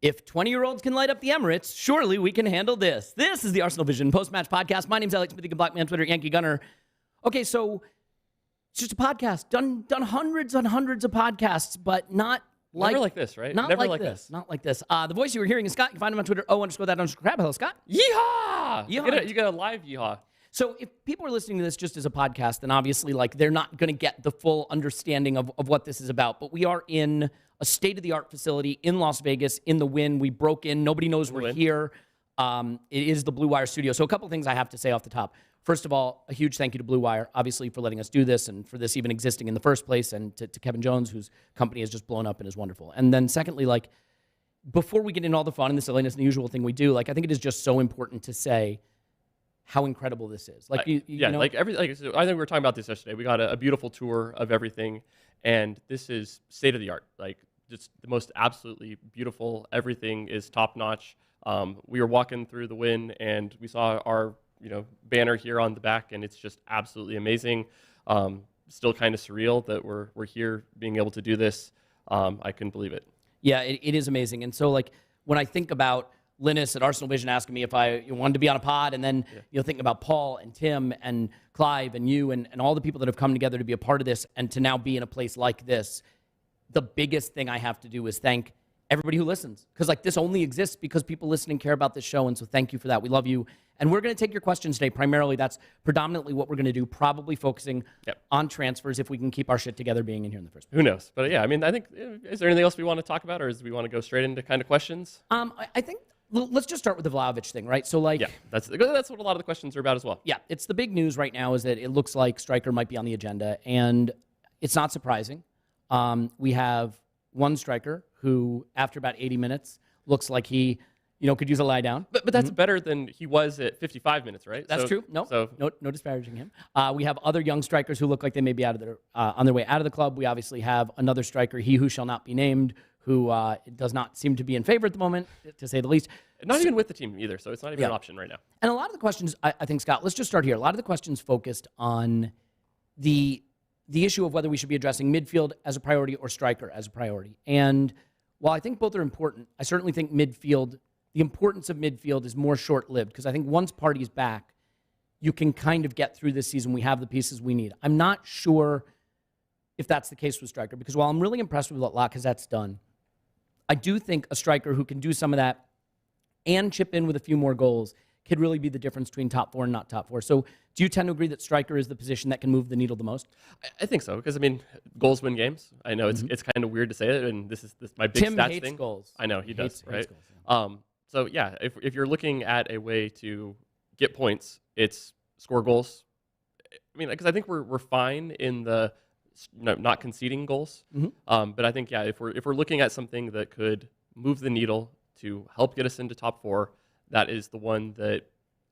If 20-year-olds can light up the Emirates, surely we can handle this. This is the Arsenal Vision post-match podcast. My name's Alex Smithy, Blackman, Twitter, Yankee Gunner. Okay, so it's just a podcast. Done hundreds and hundreds of podcasts, but not like... Never like this, right? Not Never like this. Not like this. The voice you were hearing is Scott. You can find him on Twitter, _that_crab. Hello, Scott. Yeehaw! Yeehaw. You get a live yeehaw. So if people are listening to this just as a podcast, then obviously like they're not going to get the full understanding of what this is about. But we are in a state-of-the-art facility in Las Vegas in the Wynn. We broke in. Nobody knows we're here. It is the Blue Wire studio. So a couple of things I have to say off the top. First of all, a huge thank you to Blue Wire, obviously, for letting us do this and for this even existing in the first place, and to Kevin Jones, whose company has just blown up and is wonderful. And then secondly, like, before we get into all the fun and the silliness and the usual thing we do, like, I think it is just so important to say how incredible this is. Like, you know? So I think we were talking about this yesterday. We got a beautiful tour of everything, and this is state of the art. Like, just the most absolutely beautiful. Everything is top notch. We were walking through the Wynn, and we saw our banner here on the back, and it's just absolutely amazing. Still kind of surreal that we're here being able to do this. I couldn't believe it. Yeah, it is amazing. And so, like, when I think about Linus at Arsenal Vision asking me if I wanted to be on a pod, and then thinking about Paul and Tim and Clive and you and all the people that have come together to be a part of this and to now be in a place like this, the biggest thing I have to do is thank everybody who listens, because like this only exists because people listen and care about this show, and so thank you for that. We love you, and we're going to take your questions today. Primarily, that's predominantly what we're going to do, probably focusing on transfers if we can keep our shit together being in here in the first place. Who knows? But yeah, I mean, I think, is there anything else we want to talk about, or do we want to go straight into kind of questions? I think let's just start with the Vlahovic thing, right? So like, yeah, that's what a lot of the questions are about as well. Yeah, it's the big news right now is that it looks like striker might be on the agenda, and it's not surprising. We have one striker who, after about 80 minutes, looks like he, could use a lie down. But that's better than he was at 55 minutes, right? That's true. No disparaging him. We have other young strikers who look like they may be on their way out of the club. We obviously have another striker, he who shall not be named, who does not seem to be in favor at the moment, to say the least. Not even with the team either, so it's not even an option right now. And a lot of the questions, I think, Scott, let's just start here. A lot of the questions focused on the issue of whether we should be addressing midfield as a priority or striker as a priority. And while I think both are important, I certainly think midfield, the importance of midfield is more short-lived, because I think once Partey's back, you can kind of get through this season. We have the pieces we need. I'm not sure if that's the case with striker, because while I'm really impressed with what Lacazette's done, I do think a striker who can do some of that and chip in with a few more goals could really be the difference between top four and not top four. So do you tend to agree that striker is the position that can move the needle the most? I think so, because, I mean, goals win games. I know it's kind of weird to say it, and this is my big Tim stats hates thing. Goals. I know, he does, right? Goals, yeah. So, yeah, if you're looking at a way to get points, it's score goals. I mean, because I think we're fine in the not conceding goals. But I think, yeah, if we're looking at something that could move the needle to help get us into top four, that is the one that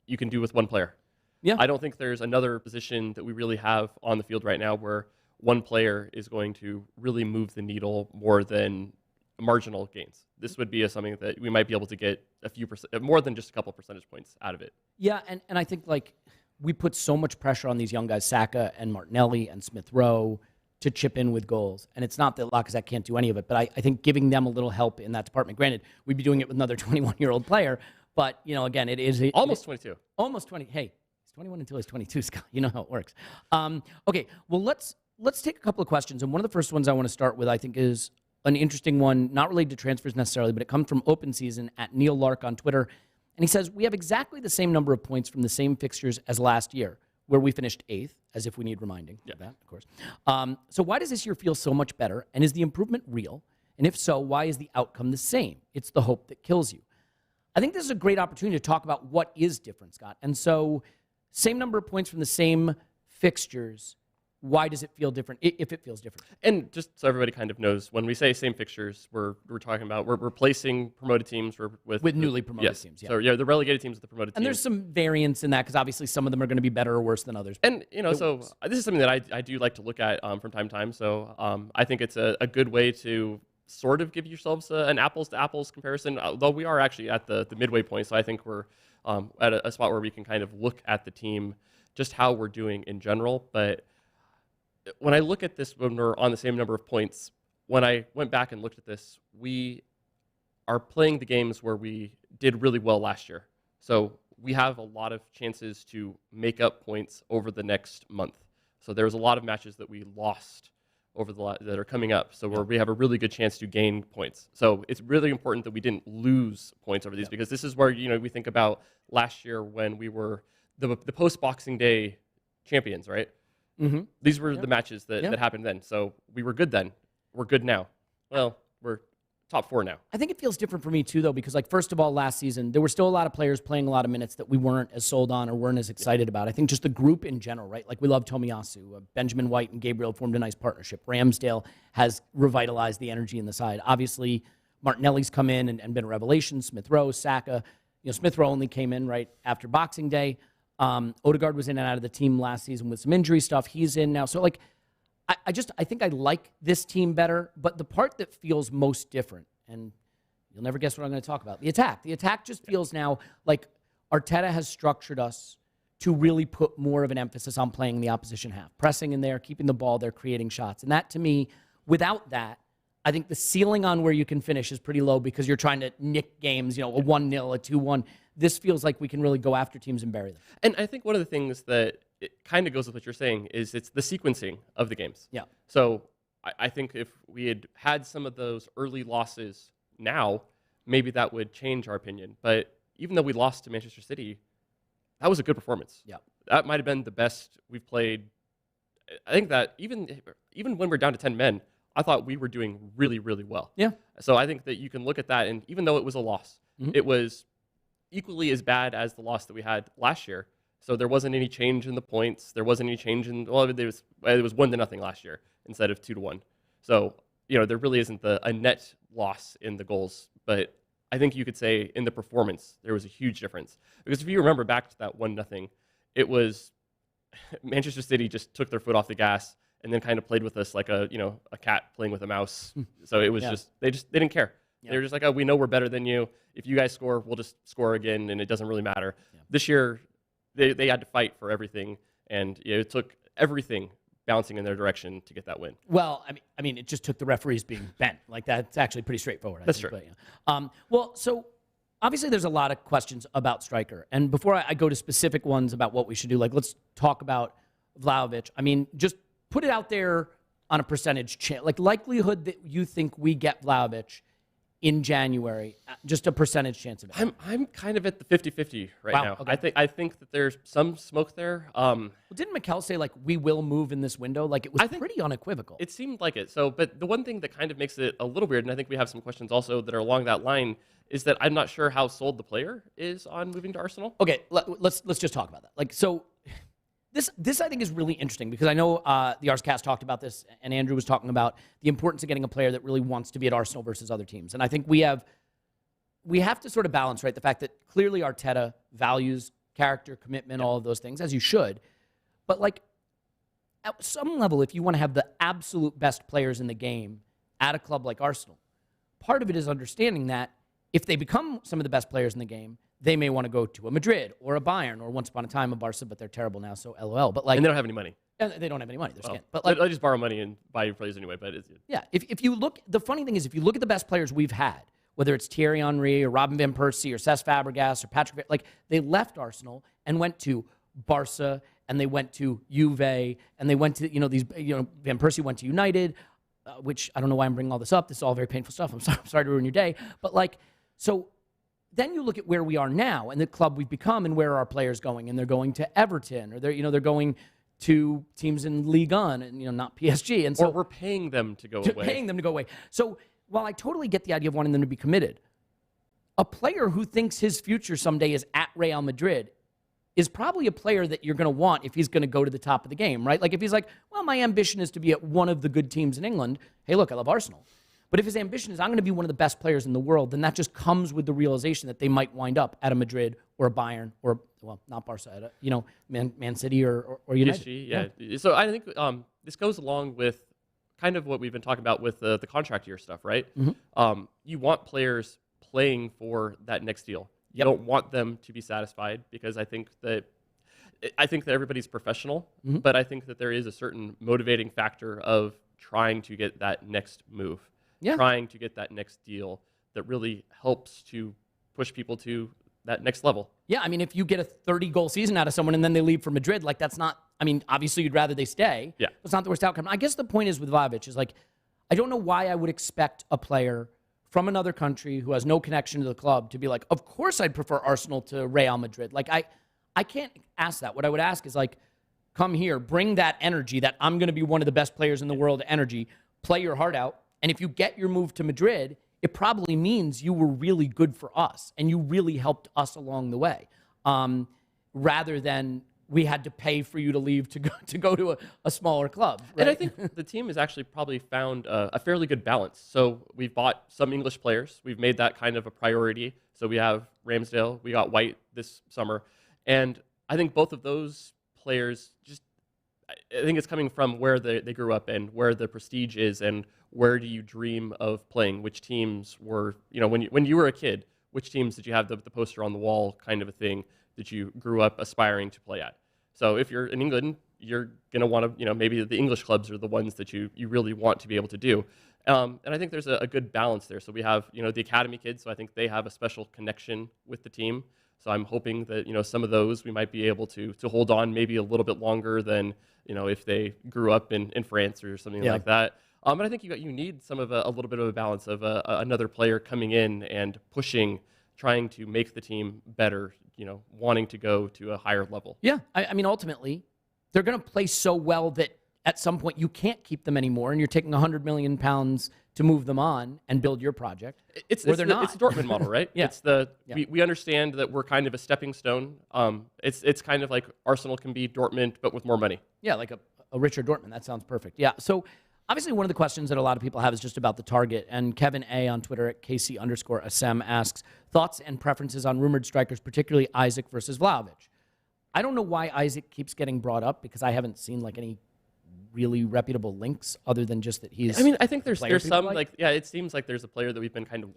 you can do with one player. Yeah. I don't think there's another position that we really have on the field right now where one player is going to really move the needle more than marginal gains. This would be something that we might be able to get a few more than just a couple percentage points out of it. Yeah, and I think like we put so much pressure on these young guys, Saka and Martinelli and Smith Rowe, to chip in with goals. And it's not that Lacazette can't do any of it, but I think giving them a little help in that department. Granted, we'd be doing it with another 21-year-old player, but, again, it is... Almost 22. Almost 20. Hey, he's 21 until he's 22, Scott. You know how it works. Okay, well, let's take a couple of questions. And one of the first ones I want to start with, I think, is an interesting one, not related to transfers necessarily, but it comes from Open Season at Neil Lark on Twitter. And he says, we have exactly the same number of points from the same fixtures as last year, where we finished 8th, as if we need reminding of that, of course. So why does this year feel so much better? And is the improvement real? And if so, why is the outcome the same? It's the hope that kills you. I think this is a great opportunity to talk about what is different, Scott. And so, same number of points from the same fixtures. Why does it feel different, if it feels different? And just so everybody kind of knows, when we say same fixtures, we're talking about we're replacing promoted teams with newly promoted teams. Yeah. So yeah, the relegated teams with the promoted teams. And there's some variance in that, because obviously some of them are going to be better or worse than others. And so this is something that I do like to look at from time to time. So I think it's a good way to sort of give yourselves an apples to apples comparison. Although we are actually at the midway point, so I think we're at a spot where we can kind of look at the team, just how we're doing in general, but. When I look at this, when we're on the same number of points, when I went back and looked at this, we are playing the games where we did really well last year. So we have a lot of chances to make up points over the next month. So there's a lot of matches that we lost over that are coming up. So where we have a really good chance to gain points. So it's really important that we didn't lose points over these because this is where we think about last year when we were the post Boxing Day champions, right? Mm-hmm. These were the matches that happened then. So we were good then. We're good now. Well, we're top 4 now. I think it feels different for me too, though, because first of all, last season there were still a lot of players playing a lot of minutes that we weren't as sold on or weren't as excited about. I think just the group in general, right? Like we love Tomiyasu, Benjamin White and Gabriel formed a nice partnership. Ramsdale has revitalized the energy in the side. Obviously, Martinelli's come in and been a revelation. Smith-Rowe, Saka. Smith-Rowe only came in right after Boxing Day. Odegaard was in and out of the team last season with some injury stuff. He's in now, so I think I like this team better, but the part that feels most different, and you'll never guess what I'm going to talk about, the attack. The attack just feels now like Arteta has structured us to really put more of an emphasis on playing the opposition half, pressing in there, keeping the ball there, creating shots. And that, to me, without that, I think the ceiling on where you can finish is pretty low because you're trying to nick games, a 1-0, a 2-1. This feels like we can really go after teams and bury them. And I think one of the things that it kind of goes with what you're saying is it's the sequencing of the games. Yeah. So I think if we had some of those early losses now, maybe that would change our opinion. But even though we lost to Manchester City, that was a good performance. Yeah. That might have been the best we've played. I think that even when we're down to 10 men, I thought we were doing really, really well. Yeah. So I think that you can look at that, and even though it was a loss, it was equally as bad as the loss that we had last year. So there wasn't any change in the points. There wasn't any change in, it was 1-0 last year instead of 2-1. So, there really isn't a net loss in the goals. But I think you could say in the performance, there was a huge difference. Because if you remember back to that 1-0, it was Manchester City just took their foot off the gas and then kind of played with us like a cat playing with a mouse. So it was they didn't care. They were just like, oh, we know we're better than you. If you guys score, we'll just score again, and it doesn't really matter. Yeah. This year, they had to fight for everything, and it took everything bouncing in their direction to get that win. Well, I mean, it just took the referees being bent. Like that's actually pretty straightforward. That's true. But, well, so obviously there's a lot of questions about striker, and before I go to specific ones about what we should do, let's talk about Vlahovic. I mean, just put it out there on a percentage chance, likelihood that you think we get Vlahovic in January, just a percentage chance of it. I'm kind of at the 50-50 right now. Okay. I think that there's some smoke there. Well, didn't Mikel say we will move in this window? It was pretty unequivocal. It seemed like it. So, but the one thing that kind of makes it a little weird, and I think we have some questions also that are along that line, is that I'm not sure how sold the player is on moving to Arsenal. Okay, let's just talk about that. So. This I think is really interesting because I know the Arscast talked about this, and Andrew was talking about the importance of getting a player that really wants to be at Arsenal versus other teams. And I think we have to sort of balance, right, the fact that clearly Arteta values character, commitment, all of those things, as you should. But at some level, if you want to have the absolute best players in the game at a club like Arsenal, part of it is understanding that if they become some of the best players in the game, they may want to go to a Madrid or a Bayern or once upon a time a Barca, but they're terrible now, so LOL. But and they don't have any money. They don't have any money. They're scant. But I just borrow money and buy your players anyway. But yeah, if you look, the funny thing is, if you look at the best players we've had, whether it's Thierry Henry or Robin van Persie or Cesc Fabregas or Patrick, they left Arsenal and went to Barca and they went to Juve and they went to Van Persie went to United, which I don't know why I'm bringing all this up. This is all very painful stuff. I'm sorry to ruin your day, but so. Then you look at where we are now and the club we've become and where our players going, and they're going to Everton or they're going to teams in Ligue 1 and not PSG, and so or we're paying them to go away. Paying them to go away. So while I totally get the idea of wanting them to be committed, a player who thinks his future someday is at Real Madrid is probably a player that you're going to want if he's going to go to the top of the game, right? If he's well, my ambition is to be at one of the good teams in England. Hey, look, I love Arsenal. But if his ambition is I'm going to be one of the best players in the world, then that just comes with the realization that they might wind up at a Madrid or a Bayern or, well, not Barca, at Man City or United. PSG, yeah. So I think this goes along with kind of what we've been talking about with the contract year stuff, right? Mm-hmm. You want players playing for that next deal. You don't want them to be satisfied because I think that everybody's professional, but I think that there is a certain motivating factor of trying to get that next move. Yeah. Trying to get that next deal that really helps to push people to that next level. Yeah, I mean, if you get a 30-goal season out of someone and then they leave for Madrid, like that's not, I mean, obviously you'd rather they stay. Yeah. It's not the worst outcome. I guess the point is with Vlahovic is like, I don't know why I would expect a player from another country who has no connection to the club to be like, of course I'd prefer Arsenal to Real Madrid. Like, I can't ask that. What I would ask is like, come here, bring that energy, that I'm going to be one of the best players in the world energy, play your heart out. And if you get your move to Madrid, it probably means you were really good for us and you really helped us along the way, rather than we had to pay for you to leave to go to a smaller club. Right? And I think the team has actually probably found a fairly good balance. So we've bought some English players. We've made that kind of a priority. So we have Ramsdale. We got White this summer. And I think both of those players I think it's coming from where they grew up and where the prestige is and where do you dream of playing, which teams were, when you were a kid, which teams did you have the poster on the wall kind of a thing that you grew up aspiring to play at. So if you're in England, you're going to want to, maybe the English clubs are the ones that you really want to be able to do. And I think there's a good balance there. So we have, the academy kids, so I think they have a special connection with the team. So I'm hoping that, some of those we might be able to hold on maybe a little bit longer than, if they grew up in France or something like that. But I think you need some of a little bit of a balance of another player coming in and pushing, trying to make the team better, wanting to go to a higher level. Yeah, I mean, ultimately, they're going to play so well that at some point you can't keep them anymore, and you're taking £100 million to move them on and build your project. It's the Dortmund model, right? Yeah. We understand that we're kind of a stepping stone. It's kind of like Arsenal can be Dortmund, but with more money. Yeah, like a richer Dortmund. That sounds perfect. Yeah, so obviously one of the questions that a lot of people have is just about the target, and Kevin A. on Twitter at KC_Asem asks, thoughts and preferences on rumored strikers, particularly Isaac versus Vlahovic. I don't know why Isaac keeps getting brought up because I haven't seen like any really reputable links other than just that he's. I mean, I think there's some it seems like there's a player that we've been kind of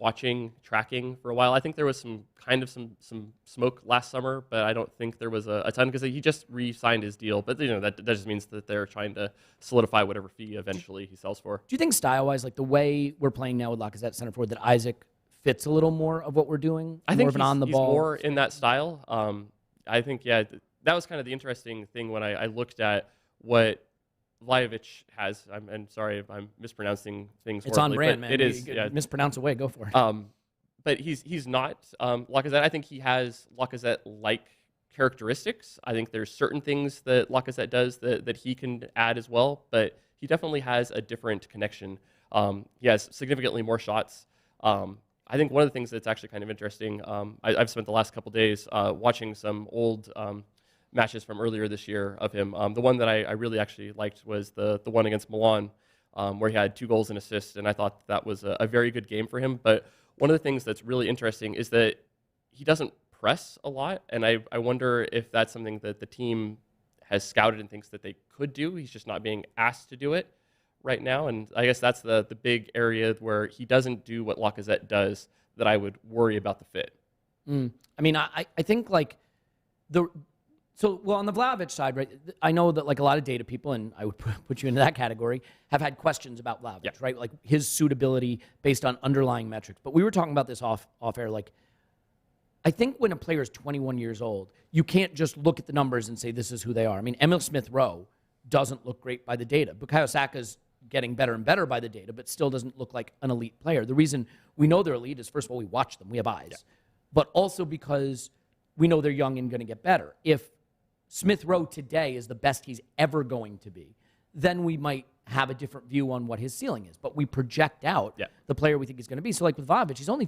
tracking for a while. I think there was some smoke last summer, but I don't think there was a ton because he just re-signed his deal. But that just means that they're trying to solidify whatever fee eventually he sells for. Do you think style-wise, like the way we're playing now with Lacazette center forward, that Isaac fits a little more of what we're doing? I think more of an on the ball. He's more in that style. I think that was kind of the interesting thing when I looked at what Vlahovic has. I'm sorry if I'm mispronouncing things. It's on brand, man. It is. Mispronounce away. Go for it. But he's not Lacazette. I think he has Lacazette-like characteristics. I think there's certain things that Lacazette does that he can add as well. But he definitely has a different connection. He has significantly more shots. I think one of the things that's actually kind of interesting. I've spent the last couple days watching some old matches from earlier this year of him. The one that I really actually liked was the one against Milan, where he had 2 goals and assists, and I thought that was a very good game for him. But one of the things that's really interesting is that he doesn't press a lot, and I wonder if that's something that the team has scouted and thinks that they could do. He's just not being asked to do it right now, and I guess that's the big area where he doesn't do what Lacazette does that I would worry about the fit. I mean, I think like on the Vlahovic side, right, I know that like a lot of data people, and I would put you into that category, have had questions about Vlahovic, right? Like his suitability based on underlying metrics. But we were talking about this off air. Like, I think when a player is 21 years old, you can't just look at the numbers and say this is who they are. I mean, Emil Smith-Rowe doesn't look great by the data. Bukayo Saka's getting better and better by the data, but still doesn't look like an elite player. The reason we know they're elite is, first of all, we watch them. We have eyes. But also because we know they're young and going to get better. If Smith-Rowe today is the best he's ever going to be, then we might have a different view on what his ceiling is. But we project out the player we think he's going to be. So like with Vlahovic, he's only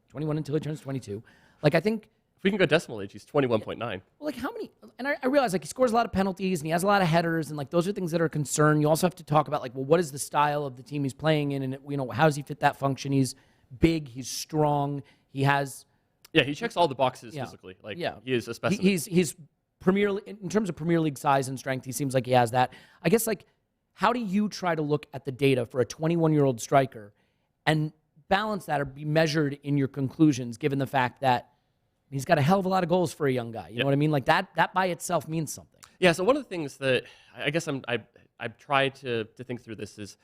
21 until he turns 22. Like I think... If we can go decimal age, he's 21.9. Well, like how many... And I realize like he scores a lot of penalties and he has a lot of headers and like those are things that are a concern. You also have to talk about like, well, what is the style of the team he's playing in and how does he fit that function? He's big, he's strong, he has... Yeah, he checks all the boxes physically. Like he is a specimen. He's in terms of Premier League size and strength, he seems like he has that. I guess, like, how do you try to look at the data for a 21-year-old striker and balance that or be measured in your conclusions, given the fact that he's got a hell of a lot of goals for a young guy? You know what I mean? Like, that by itself means something. Yeah, so one of the things that I guess I've tried to think through this is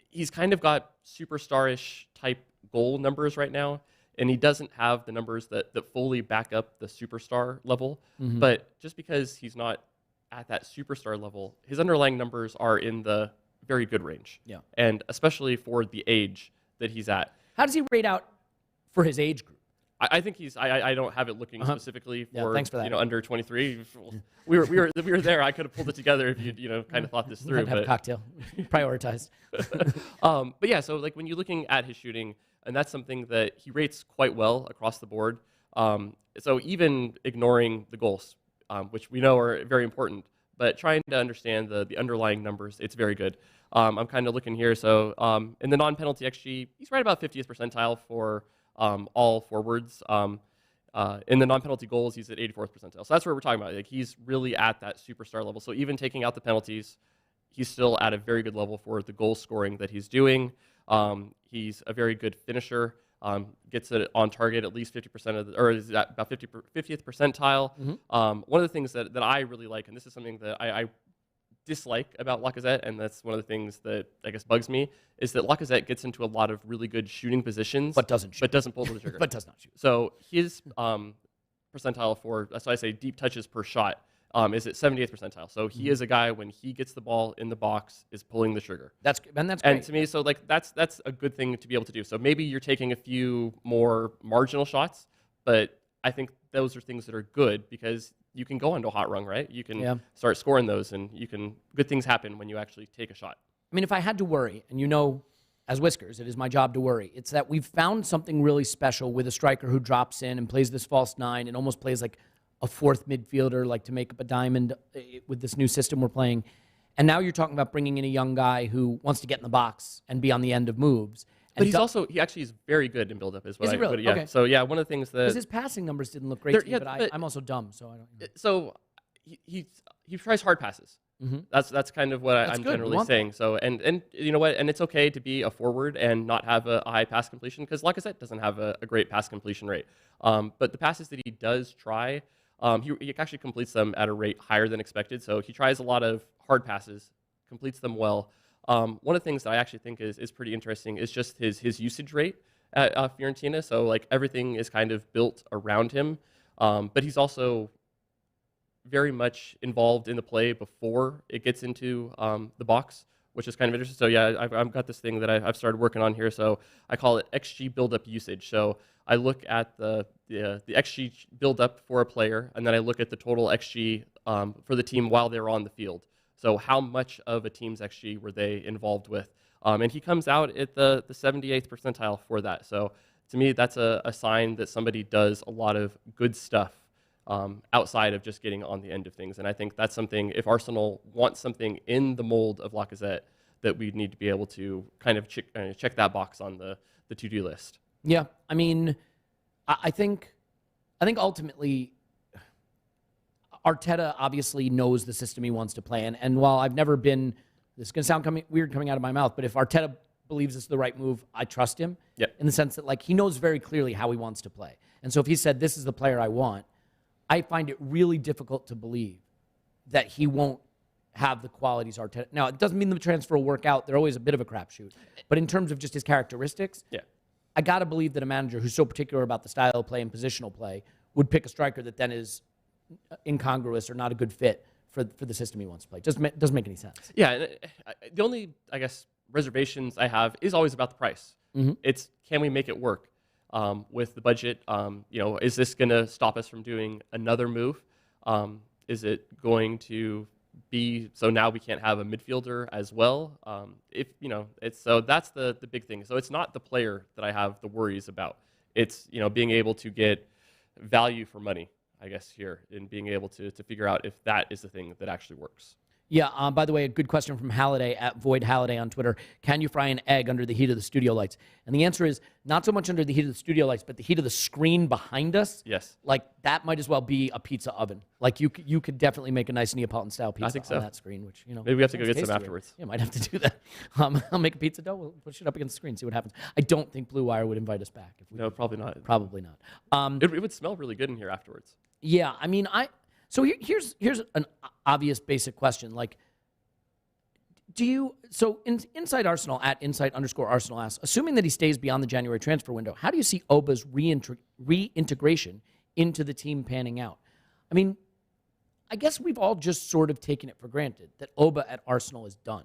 he's kind of got superstar-ish type goal numbers right now, and he doesn't have the numbers that fully back up the superstar level. But just because he's not at that superstar level, his underlying numbers are in the very good range. Yeah. And especially for the age that he's at. How does he rate out for his age group? I think he's. I don't have it looking specifically for, thanks for that. under 23. We were there. I could have pulled it together if you kind of thought this through. Have a cocktail, prioritized. But yeah, so like when you're looking at his shooting, and that's something that he rates quite well across the board. So even ignoring the goals, which we know are very important, but trying to understand the underlying numbers, it's very good. I'm kind of looking here. So in the non-penalty XG, he's right about 50th percentile for all forwards. In the non-penalty goals, he's at 84th percentile. So that's what we're talking about. Like he's really at that superstar level. So even taking out the penalties, he's still at a very good level for the goal scoring that he's doing. He's a very good finisher. Gets it on target at least 50% of or is at about 50th percentile. One of the things that I really like, and this is something that I dislike about Lacazette, and that's one of the things that I guess bugs me, is that Lacazette gets into a lot of really good shooting positions, But doesn't shoot. but doesn't pull the trigger, But does not shoot. So his percentile for, that's why I say deep touches per shot, is at 78th percentile. So he is a guy, when he gets the ball in the box, is pulling the trigger. That's great. And to me, so like that's a good thing to be able to do. So maybe you're taking a few more marginal shots, but I think those are things that are good because you can go onto a hot run, right? You can start scoring those, and good things happen when you actually take a shot. I mean, if I had to worry, and as Whiskers, it is my job to worry, it's that we've found something really special with a striker who drops in and plays this false nine and almost plays like a fourth midfielder, like to make up a diamond with this new system we're playing. And now you're talking about bringing in a young guy who wants to get in the box and be on the end of moves. But he actually is very good in build-up as well. Is he really? Yeah. Okay. So yeah, one of the things that... Because his passing numbers didn't look great to me, but I'm also dumb, so I don't... So he tries hard passes. That's kind of what I'm generally saying. So and you know what? And it's okay to be a forward and not have a high pass completion, because Lacazette doesn't have a great pass completion rate. But the passes that he does try, he actually completes them at a rate higher than expected. So he tries a lot of hard passes, completes them well. One of the things that I actually think is pretty interesting is just his usage rate at Fiorentina. So like everything is kind of built around him, but he's also very much involved in the play before it gets into the box, which is kind of interesting. So yeah, I've got this thing that I've started working on here. So I call it XG build-up usage. So I look at the XG build-up for a player, and then I look at the total XG for the team while they're on the field. So how much of a team's XG were they involved with? And he comes out at the 78th percentile for that. So to me, that's a sign that somebody does a lot of good stuff outside of just getting on the end of things. And I think that's something, if Arsenal wants something in the mold of Lacazette, that we need to be able to kind of check that box on the to-do list. Yeah, I mean, I think ultimately Arteta obviously knows the system he wants to play in. And while I've never been, this is going to sound weird coming out of my mouth, but if Arteta believes it's the right move, I trust him in the sense that like he knows very clearly how he wants to play. And so if he said, this is the player I want, I find it really difficult to believe that he won't have the qualities Arteta. Now, it doesn't mean the transfer will work out. They're always a bit of a crapshoot. But in terms of just his characteristics, I got to believe that a manager who's so particular about the style of play and positional play would pick a striker that then is incongruous or not a good fit for the system he wants to play. Doesn't make any sense. Yeah, and the only, I guess, reservations I have is always about the price. It's, can we make it work with the budget? Is this going to stop us from doing another move? Is it going to be so now we can't have a midfielder as well? So that's the big thing. So it's not the player that I have the worries about. It's being able to get value for money, I guess, here, and being able to figure out if that is the thing that actually works. Yeah, by the way, a good question from Halliday at Void Halliday on Twitter. Can you fry an egg under the heat of the studio lights? And the answer is not so much under the heat of the studio lights, but the heat of the screen behind us. Yes. Like, that might as well be a pizza oven. Like, you could definitely make a nice Neapolitan-style pizza on that screen, which, maybe we have to go get some afterwards. Yeah, might have to do that. I'll make a pizza dough. We'll push it up against the screen, see what happens. I don't think Blue Wire would invite us back. No, probably not. Probably not. It would smell really good in here afterwards. Yeah, I mean, so here's an obvious basic question. Like, Inside Arsenal at @insight_Arsenal asks, assuming that he stays beyond the January transfer window, how do you see Oba's reintegration into the team panning out? I mean, I guess we've all just sort of taken it for granted that Oba at Arsenal is done.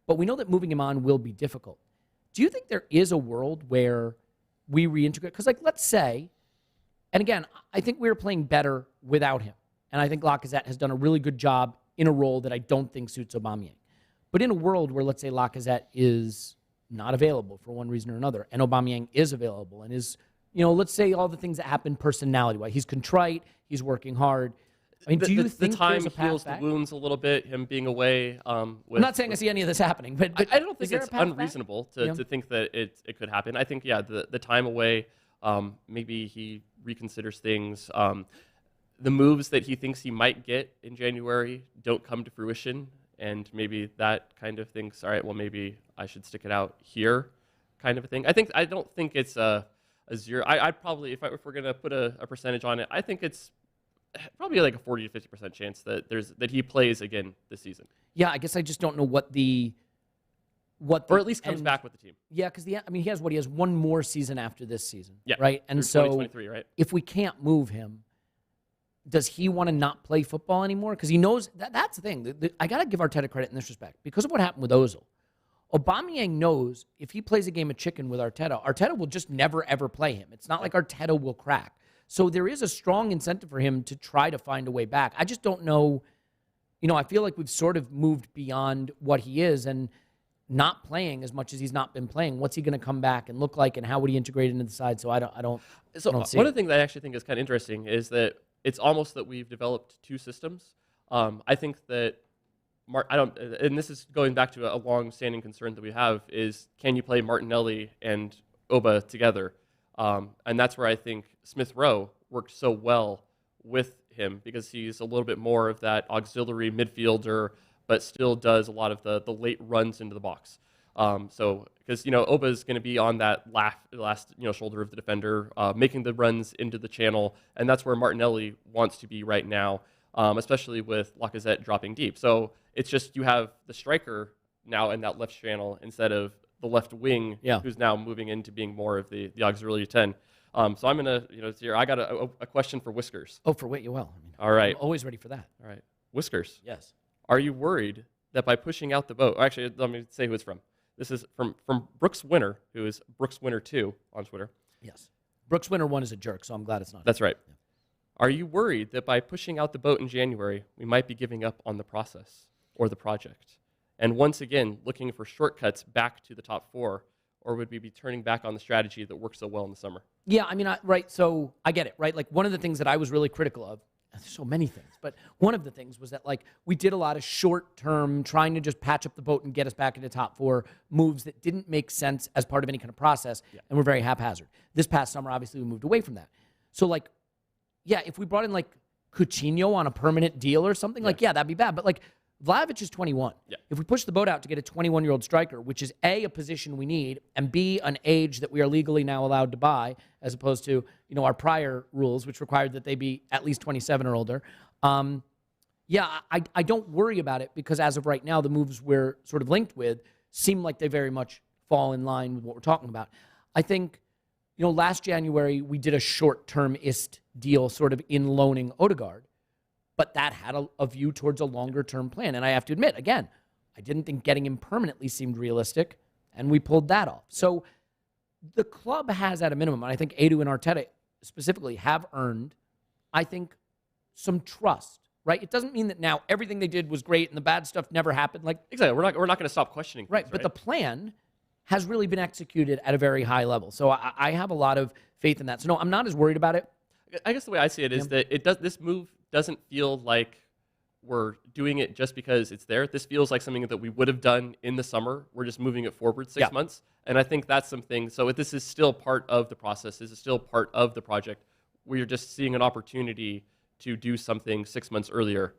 But we know that moving him on will be difficult. Do you think there is a world where we reintegrate? Because, like, let's say, and again, I think we were playing better without him. And I think Lacazette has done a really good job in a role that I don't think suits Aubameyang. But in a world where, let's say, Lacazette is not available for one reason or another, and Aubameyang is available and is, let's say all the things that happen personality-wise. He's contrite, he's working hard. I mean, do you think the time there's a path heals back? the wounds a little bit, him being away? I'm not saying I see any of this happening, but I don't think is there it's a path back? unreasonable to think that it could happen. I think, the time away, maybe he reconsiders things. The moves that he thinks he might get in January don't come to fruition, and maybe that kind of thinks, all right, well, maybe I should stick it out here, kind of a thing. I don't think it's a zero. I'd probably, if we're gonna put a percentage on it, I think it's probably like a 40 to 50% chance that he plays again this season. Yeah, I guess I just don't know what or at least comes back with the team. Yeah, because he has one more season after this season. Yeah, right. And so 2023, right? If we can't move him, does he want to not play football anymore? Because he knows that's the thing. I got to give Arteta credit in this respect because of what happened with Ozil. Aubameyang knows if he plays a game of chicken with Arteta will just never, ever play him. It's not like Arteta will crack. So there is a strong incentive for him to try to find a way back. I just don't know. I feel like we've sort of moved beyond what he is and not playing as much as he's not been playing. What's he going to come back and look like, and how would he integrate into the side? So I don't see one of the things I actually think is kind of interesting is that it's almost that we've developed two systems. I think that and this is going back to a long-standing concern that we have is, can you play Martinelli and Oba together? And that's where I think Smith Rowe worked so well with him because he's a little bit more of that auxiliary midfielder, but still does a lot of the late runs into the box. Because Oba is going to be on that last shoulder of the defender, making the runs into the channel, and that's where Martinelli wants to be right now, especially with Lacazette dropping deep. So it's just you have the striker now in that left channel instead of the left wing, who's now moving into being more of the auxiliary 10. So I'm gonna, I got a question for Whiskers. Oh, for Wait You Well. All right, I'm always ready for that. All right, Whiskers. Yes. Are you worried that by pushing out the boat? Actually, let me say who it's from. This is from Brooks Winner, who is Brooks Winner 2 on Twitter. Yes. Brooks Winner 1 is a jerk, so I'm glad it's not. That's right. Yeah. Are you worried that by pushing out the boat in January, we might be giving up on the process or the project? And once again, looking for shortcuts back to the top four, or would we be turning back on the strategy that worked so well in the summer? Yeah, right. So I get it, right? Like one of the things that I was really critical of, there's so many things, but one of the things was that we did a lot of short-term trying to just patch up the boat and get us back into top four moves that didn't make sense as part of any kind of process, and were very haphazard. This past summer, obviously, we moved away from that. So if we brought in Coutinho on a permanent deal or something, that'd be bad. But Vlahovic is 21. Yeah. If we push the boat out to get a 21-year-old striker, which is A, a position we need, and B, an age that we are legally now allowed to buy, as opposed to our prior rules, which required that they be at least 27 or older. I don't worry about it because as of right now, the moves we're sort of linked with seem like they very much fall in line with what we're talking about. I think, last January, we did a short-term-ist deal sort of in loaning Odegaard. But that had a view towards a longer-term plan. And I have to admit, again, I didn't think getting him permanently seemed realistic, and we pulled that off. So the club has, at a minimum, and I think Edu and Arteta specifically have earned, I think, some trust, right? It doesn't mean that now everything they did was great and the bad stuff never happened. Exactly. We're not going to stop questioning things, right? But the plan has really been executed at a very high level. So I have a lot of faith in that. So no, I'm not as worried about it. I guess the way I see it is that this move doesn't feel like we're doing it just because it's there. This feels like something that we would have done in the summer. We're just moving it forward 6 months. And I think that's something. So this is still part of the process. This is still part of the project. We're just seeing an opportunity to do something 6 months earlier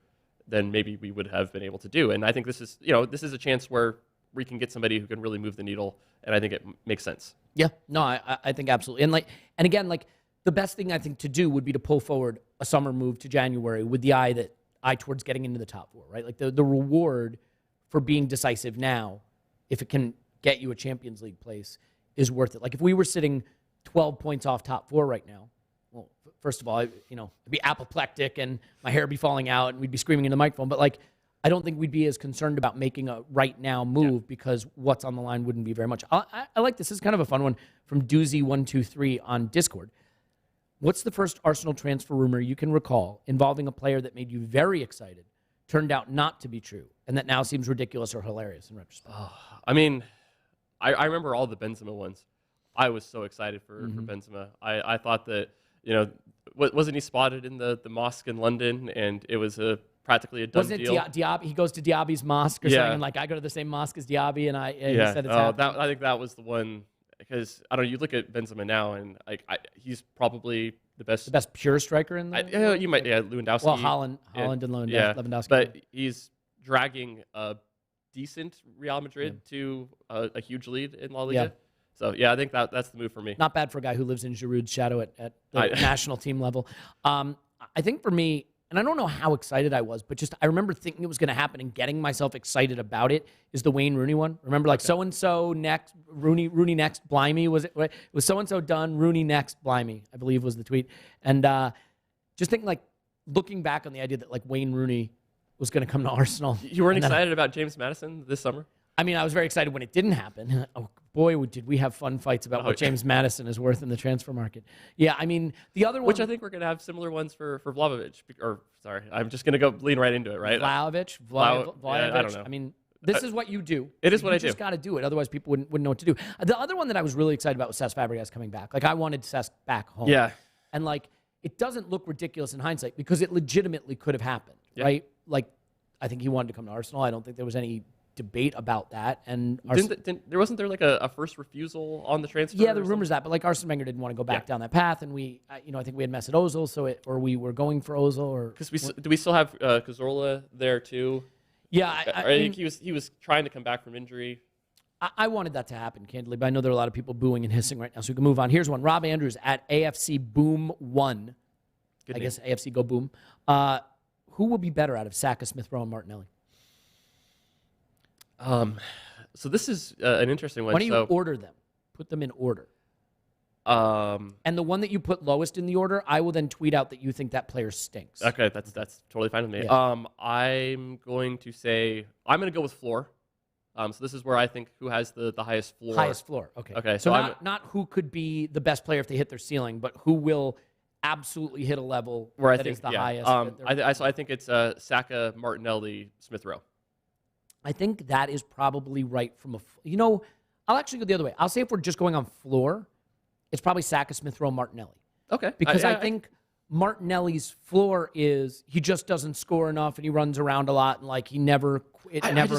than maybe we would have been able to do. And I think this is a chance where we can get somebody who can really move the needle. And I think it makes sense. Yeah, no, I think absolutely. And again, the best thing I think to do would be to pull forward a summer move to January with the eye towards getting into the top four, right? The reward for being decisive now, if it can get you a Champions League place, is worth it. Like if we were sitting 12 points off top 4 right now, well, first of all, I'd be apoplectic and my hair would be falling out and we'd be screaming in the microphone. But like, I don't think we'd be as concerned about making a right now move because what's on the line wouldn't be very much. I like this. This is kind of a fun one from Doozy123 on Discord. What's the first Arsenal transfer rumor you can recall involving a player that made you very excited, turned out not to be true, and that now seems ridiculous or hilarious in retrospect? I mean, I remember all the Benzema ones. I was so excited for Benzema. I thought that, wasn't he spotted in the mosque in London, and it was practically a done deal? Wasn't it Diaby? He goes to Diaby's mosque or something, and like, I go to the same mosque as Diaby, and he said it's happening. I think that was the one, because, I don't know, you look at Benzema now, and he's probably the best pure striker in the world? You might, Lewandowski. Well, Holland and Lewandowski. But he's dragging a decent Real Madrid to a huge lead in La Liga. So, I think that's the move for me. Not bad for a guy who lives in Giroud's shadow at the national team level. I think for me, and I don't know how excited I was, but just I remember thinking it was going to happen and getting myself excited about it, is the Wayne Rooney one. Remember, like, so-and-so next, Rooney next, blimey, was it? It was so-and-so done, Rooney next, blimey, I believe was the tweet. And just thinking, like, looking back on the idea that, like, Wayne Rooney was going to come to Arsenal. You weren't excited about James Maddison this summer? I mean, I was very excited when it didn't happen. Oh, boy, did we have fun fights about what James Maddison is worth in the transfer market. Yeah, I mean, the other one... Which I think we're going to have similar ones for Vlahovic. Sorry, I'm just going to go lean right into it, right? Vlahovic? I don't know. I mean, this is what you do. It is what I do. You just got to do it. Otherwise, people wouldn't know what to do. The other one that I was really excited about was Cesc Fabregas coming back. Like, I wanted Cesc back home. Yeah. And, like, it doesn't look ridiculous in hindsight because it legitimately could have happened, right? Like, I think he wanted to come to Arsenal. I don't think there was any debate about that. And wasn't there like a first refusal on the transfer? Yeah, the rumors that, but like Arsene Wenger didn't want to go back down that path, and we, I think we had Mesut Ozil, or we were going for Ozil, or because do we still have Cazorla there too? Yeah, I think he was trying to come back from injury. I wanted that to happen, candidly, but I know there are a lot of people booing and hissing right now, so we can move on. Here's one: Rob Andrews at AFC Boom 1. I guess AFC Go Boom. Who will be better out of Saka, Smith Rowe, and Martinelli? So this is an interesting one. Why don't you order them? Put them in order. And the one that you put lowest in the order, I will then tweet out that you think that player stinks. Okay, that's totally fine with me. Yeah. I'm going to go with floor. So this is where I think who has the highest floor. Highest floor. Okay. Okay. So not who could be the best player if they hit their ceiling, but who will absolutely hit a level where that is the highest. I think it's Saka, Martinelli, Smith Rowe. I think that is probably right from I'll actually go the other way. I'll say if we're just going on floor, it's probably Saka, Smith Rowe, Martinelli. Okay. Because I think Martinelli's floor is he just doesn't score enough and he runs around a lot and like he never I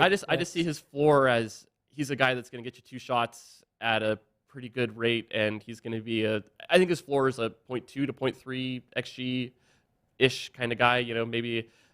just see his floor as he's a guy that's going to get you 2 shots at a pretty good rate, and he's going to be I think his floor is a 0.2 to 0.3 XG ish kind of guy.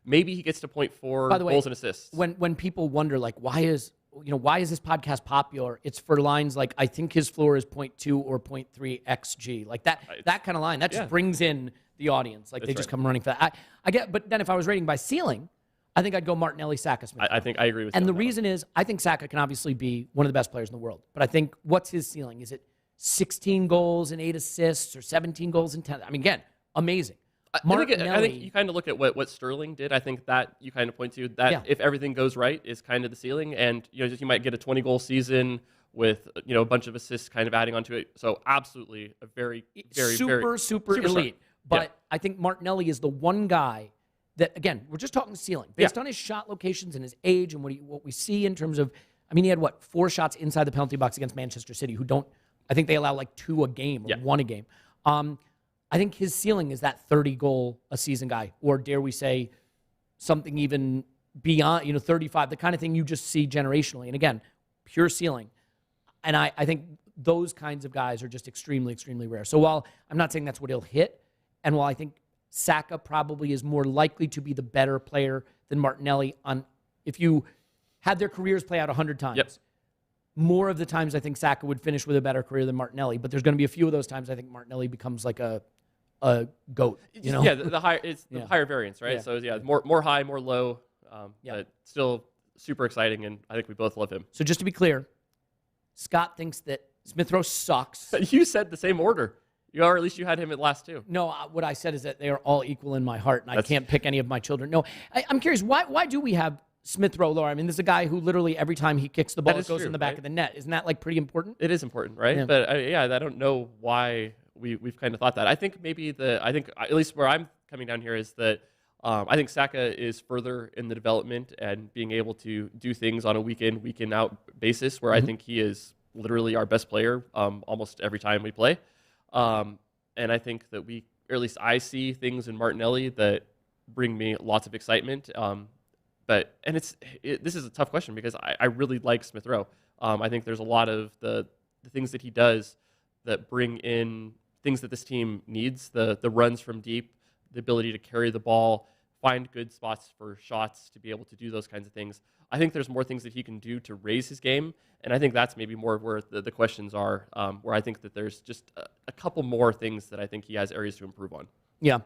Maybe he gets to 0.4 goals and assists. When people wonder like why is this podcast popular, it's for lines like I think his floor is 0.2 or 0.3 XG, like that kind of line that just brings in the audience, like they just come running for that. I get, but then if I was rating by ceiling, I think I'd go Martinelli, Saka, Smith. I think I agree with you. And the reason is I think Saka can obviously be one of the best players in the world, but I think what's his ceiling? Is it 16 goals and 8 assists or 17 goals and 10? I mean, again, amazing. I think you kind of look at what Sterling did. I think that you kind of point to that if everything goes right is kind of the ceiling, and you might get a 20-goal season with a bunch of assists kind of adding onto it. So absolutely a very super elite. But I think Martinelli is the one guy that, again, we're just talking ceiling based on his shot locations and his age and what we see in terms of. I mean, he had 4 shots inside the penalty box against Manchester City, who don't. I think they allow like 2 a game or 1 a game. I think his ceiling is that 30-goal a season guy, or dare we say something even beyond, 35, the kind of thing you just see generationally. And again, pure ceiling. And I think those kinds of guys are just extremely, extremely rare. So while I'm not saying that's what he'll hit, and while I think Saka probably is more likely to be the better player than Martinelli if you had their careers play out 100 times, more of the times I think Saka would finish with a better career than Martinelli. But there's going to be a few of those times I think Martinelli becomes like a goat. Yeah, the higher variance, right? Yeah. So more high, more low, but still super exciting, and I think we both love him. So just to be clear, Scott thinks that Smith Rowe sucks. You said the same order. Or at least you had him at last two. No, what I said is that they are all equal in my heart, and I can't pick any of my children. No, I'm curious, why do we have Smith Rowe lower? I mean, this is a guy who literally every time he kicks the ball, it goes in the back of the net. Isn't that like pretty important? It is important, right? Yeah. But I don't know why we've kind of thought that. I think maybe at least where I'm coming down here is that I think Saka is further in the development and being able to do things on a week in out basis, where I think he is literally our best player almost every time we play. And I think that or at least I see things in Martinelli that bring me lots of excitement. This is a tough question because I really like Smith Rowe. I think there's a lot of the things that he does that bring in things that this team needs, the runs from deep, the ability to carry the ball, find good spots for shots, to be able to do those kinds of things. I think there's more things that he can do to raise his game, and I think that's maybe more where the questions are, where I think that there's just a couple more things that I think he has areas to improve on. Yeah.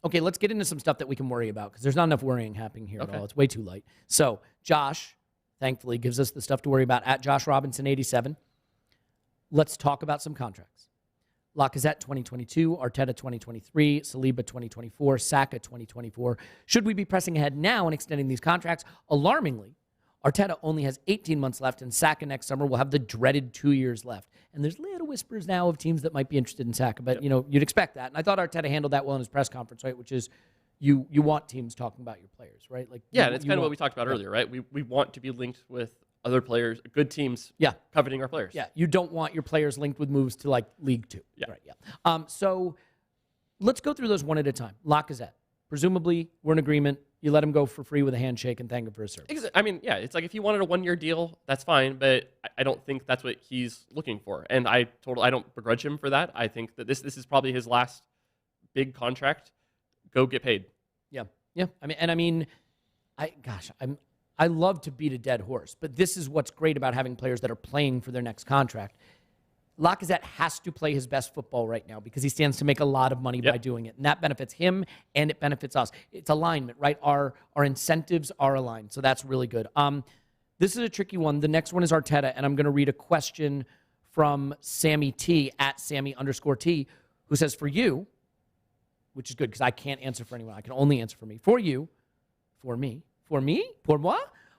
Okay, let's get into some stuff that we can worry about, because there's not enough worrying happening here at all. It's way too light. So Josh, thankfully, gives us the stuff to worry about at Josh Robinson 87. Let's talk about some contracts. Lacazette 2022, Arteta 2023, Saliba 2024, Saka 2024. Should we be pressing ahead now and extending these contracts? Alarmingly, Arteta only has 18 months left, and Saka next summer will have the dreaded 2 years left. And there's little whispers now of teams that might be interested in Saka, but you'd expect that. And I thought Arteta handled that well in his press conference, right? Which is you want teams talking about your players, right? Like and it's kind of what we talked about earlier, right? We want to be linked with other players, good teams, coveting our players. Yeah, you don't want your players linked with moves to like League Two. Yeah. Right, yeah. So let's go through those one at a time. Lacazette, presumably we're in agreement. You let him go for free with a handshake and thank him for his service. I mean, it's like if he wanted a 1 year deal, that's fine, but I don't think that's what he's looking for. And I don't begrudge him for that. I think that this is probably his last big contract. Go get paid. Yeah. I love to beat a dead horse, but this is what's great about having players that are playing for their next contract. Lacazette has to play his best football right now because he stands to make a lot of money by doing it. And that benefits him and it benefits us. It's alignment, right? Our incentives are aligned. So that's really good. This is a tricky one. The next one is Arteta, and I'm going to read a question from Sammy T at Sammy_T, who says, for you, which is good because I can't answer for anyone. I can only answer for me. For you, for me, pour moi?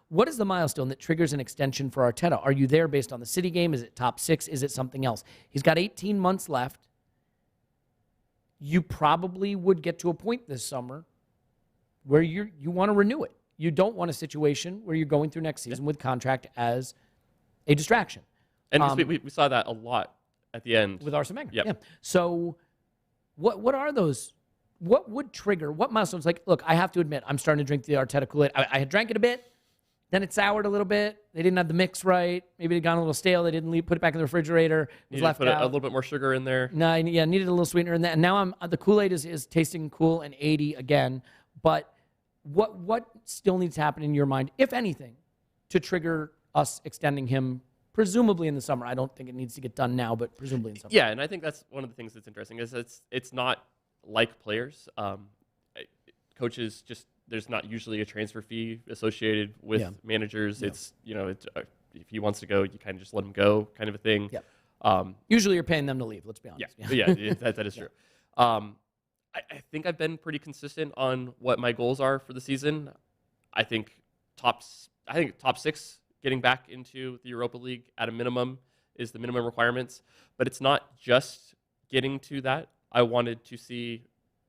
What is the milestone that triggers an extension for Arteta? Are you there based on the City game? Is it top 6? Is it something else? He's got 18 months left. You probably would get to a point this summer where you want to renew it. You don't want a situation where you're going through next season with contract as a distraction. And we saw that a lot at the end. With Arsene Wenger. Yep. Yeah. So what are those? What would trigger? What milestones? Like, look, I have to admit, I'm starting to drink the Arteta Kool-Aid. I had drank it a bit. Then it soured a little bit. They didn't have the mix right. Maybe it had gone a little stale. They didn't put it back in the refrigerator. It was left out. A little bit more sugar in there. No, needed a little sweetener in that. And now the Kool-Aid is tasting cool and 80 again. But what still needs to happen in your mind, if anything, to trigger us extending him, presumably in the summer? I don't think it needs to get done now, but presumably in summer. Yeah, and I think that's one of the things that's interesting is it's not like players. Coaches just. There's not usually a transfer fee associated with managers. Yeah. It's if he wants to go, you kind of just let him go, kind of a thing. Yeah. Usually you're paying them to leave. Let's be honest. Yeah, that is true. I think I've been pretty consistent on what my goals are for the season. I think top 6, getting back into the Europa League at a minimum is the minimum requirements. But it's not just getting to that. I wanted to see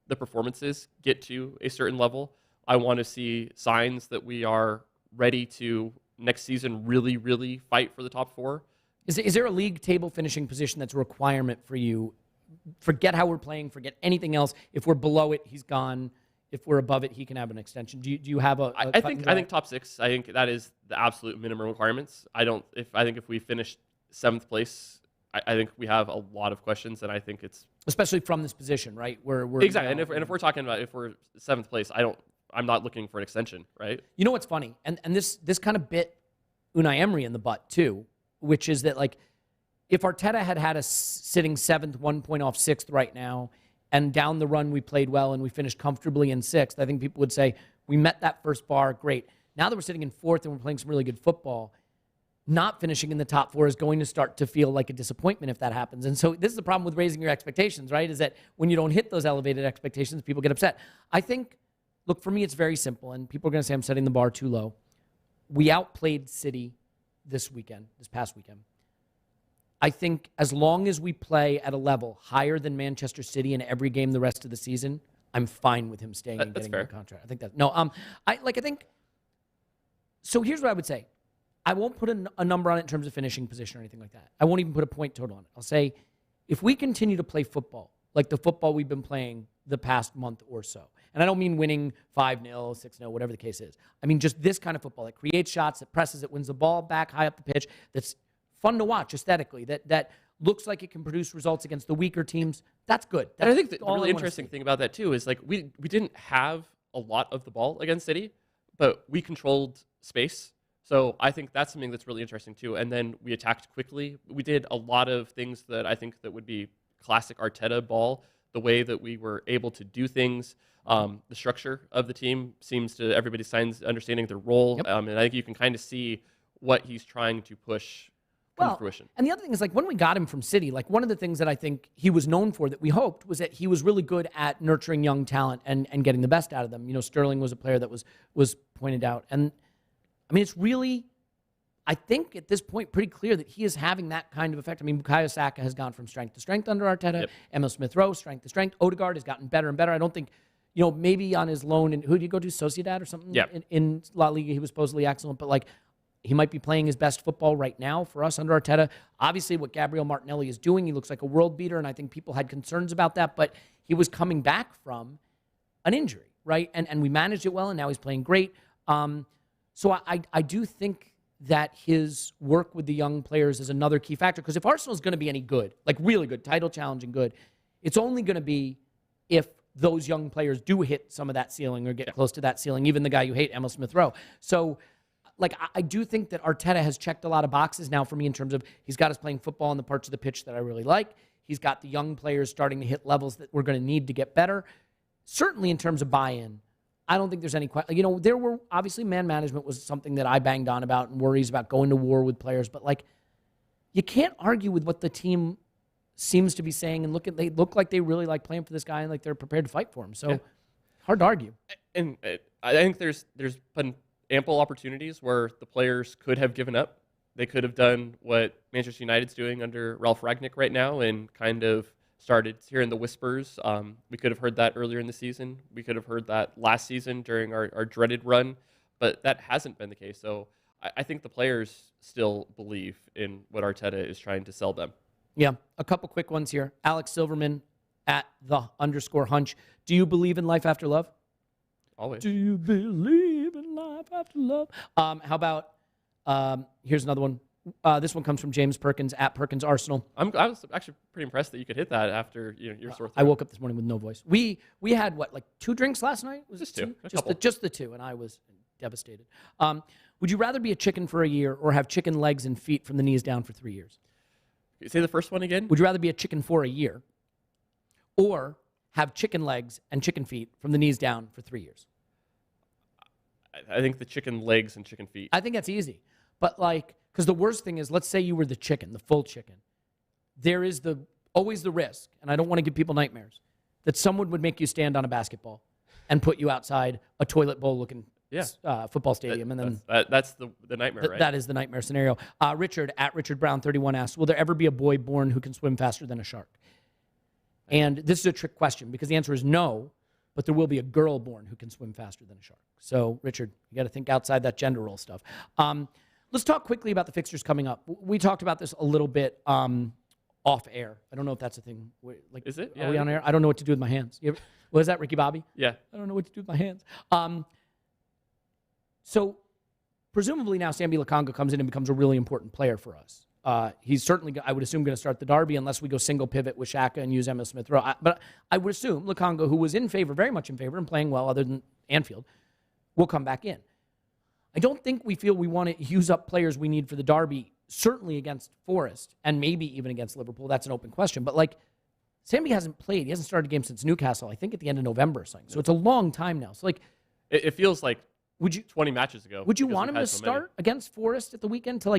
the performances get to a certain level. I want to see signs that we are ready to next season really, really fight for the top 4. Is there a league table finishing position that's a requirement for you? Forget how we're playing. Forget anything else. If we're below it, he's gone. If we're above it, he can have an extension. Do you have a I think top 6. I think that is the absolute minimum requirements. I think if we finish 7th place, I think we have a lot of questions, and I think it's especially from this position, right? We're exactly. And if we're talking about if we're 7th place, I'm not looking for an extension, right? You know what's funny? And this kind of bit Unai Emery in the butt too, which is that like if Arteta had us sitting 7th, 1 point off 6th right now, and down the run we played well and we finished comfortably in 6th, I think people would say we met that first bar, great. Now that we're sitting in fourth and we're playing some really good football, not finishing in the top 4 is going to start to feel like a disappointment if that happens. And so this is the problem with raising your expectations, right? Is that when you don't hit those elevated expectations, people get upset. I think, look, for me, it's very simple, and people are going to say I'm setting the bar too low. We outplayed City this past weekend. I think as long as we play at a level higher than Manchester City in every game the rest of the season, I'm fine with him staying and getting a contract. I think that so here's what I would say. I won't put a number on it in terms of finishing position or anything like that. I won't even put a point total on it. I'll say if we continue to play football like the football we've been playing the past month or so, and I don't mean winning 5-0, 6-0, whatever the case is. I mean just this kind of football that creates shots, that presses, that wins the ball back high up the pitch, that's fun to watch aesthetically, that looks like it can produce results against the weaker teams. That's good. And I think the really interesting thing about that, too, is like we didn't have a lot of the ball against City, but we controlled space. So I think that's something that's really interesting, too. And then we attacked quickly. We did a lot of things that I think that would be classic Arteta ball, the way that we were able to do things. The structure of the team seems to everybody's understanding their role. Yep. And I think you can kind of see what he's trying to push come to fruition. And the other thing is, like, when we got him from City, like, one of the things that I think he was known for that we hoped was that he was really good at nurturing young talent and getting the best out of them. You know, Sterling was a player that was pointed out. And I mean, it's really, I think at this point, pretty clear that he is having that kind of effect. I mean, Bukayo Saka has gone from strength to strength under Arteta. Yep. Emil Smith-Rowe, strength to strength. Odegaard has gotten better and better. I don't think, you know, maybe on his loan, and who did he go to, Sociedad or something? Yep. In La Liga, he was supposedly excellent, but like, he might be playing his best football right now for us under Arteta. Obviously, what Gabriel Martinelli is doing, he looks like a world beater, and I think people had concerns about that, but he was coming back from an injury, right? And we managed it well, and now he's playing great. So I do think that his work with the young players is another key factor, because if Arsenal is going to be any good, like really good, title challenging good, it's only going to be if those young players do hit some of that ceiling or get close to that ceiling, even the guy you hate, Emil Smith-Rowe. So, like, I do think that Arteta has checked a lot of boxes now for me in terms of he's got us playing football on the parts of the pitch that I really like. He's got the young players starting to hit levels that we're going to need to get better. Certainly in terms of buy-in, I don't think there's any question. You know, there were, obviously, man management was something that I banged on about and worries about going to war with players. But, like, you can't argue with what the team seems to be saying, and they look like they really like playing for this guy and like they're prepared to fight for him. So, hard to argue. And I think there's been ample opportunities where the players could have given up. They could have done what Manchester United's doing under Ralph Rangnick right now and kind of started hearing the whispers. We could have heard that earlier in the season. We could have heard that last season during our dreaded run, but that hasn't been the case. So I think the players still believe in what Arteta is trying to sell them. Yeah, a couple quick ones here. Alex Silverman at _hunch. Do you believe in life after love? Always. Do you believe in life after love? How about, here's another one. This one comes from James Perkins at Perkins Arsenal. I was actually pretty impressed that you could hit that after your sore throat. I woke up this morning with no voice. We had, what, like 2 drinks last night? Was just it 2? Just the 2, and I was devastated. Would you rather be a chicken for a year or have chicken legs and feet from the knees down for 3 years? Say the first one again? Would you rather be a chicken for a year or have chicken legs and chicken feet from the knees down for 3 years? I think the chicken legs and chicken feet. I think that's easy. But, like, because the worst thing is, let's say you were the chicken, the full chicken. There is always the risk, and I don't want to give people nightmares, that someone would make you stand on a basketball and put you outside a toilet bowl-looking football stadium. That's the nightmare, right? That is the nightmare scenario. Richard at Richard Brown 31 asks, will there ever be a boy born who can swim faster than a shark? And this is a trick question because the answer is no, but there will be a girl born who can swim faster than a shark. So, Richard, you got to think outside that gender role stuff. Let's talk quickly about the fixtures coming up. We talked about this a little bit off air. I don't know if that's a thing. Like, is it? Are we on air? I don't know what to do with my hands. What is that, Ricky Bobby? Yeah. I don't know what to do with my hands. So, presumably now Sambi Lokonga comes in and becomes a really important player for us. He's certainly, I would assume, going to start the derby unless we go single pivot with Xhaka and use Emil Smith-Rowe. But I would assume Lokonga, who was in favor, very much in favor, and playing well other than Anfield, will come back in. I don't think we feel we want to use up players we need for the derby, certainly against Forest, and maybe even against Liverpool. That's an open question. But, like, Sambi hasn't played. He hasn't started a game since Newcastle, I think at the end of November or something. So it's a long time now. So, like, it feels like Would you 20 matches ago. Would you because want we've him to had so many. start against Forest at the weekend to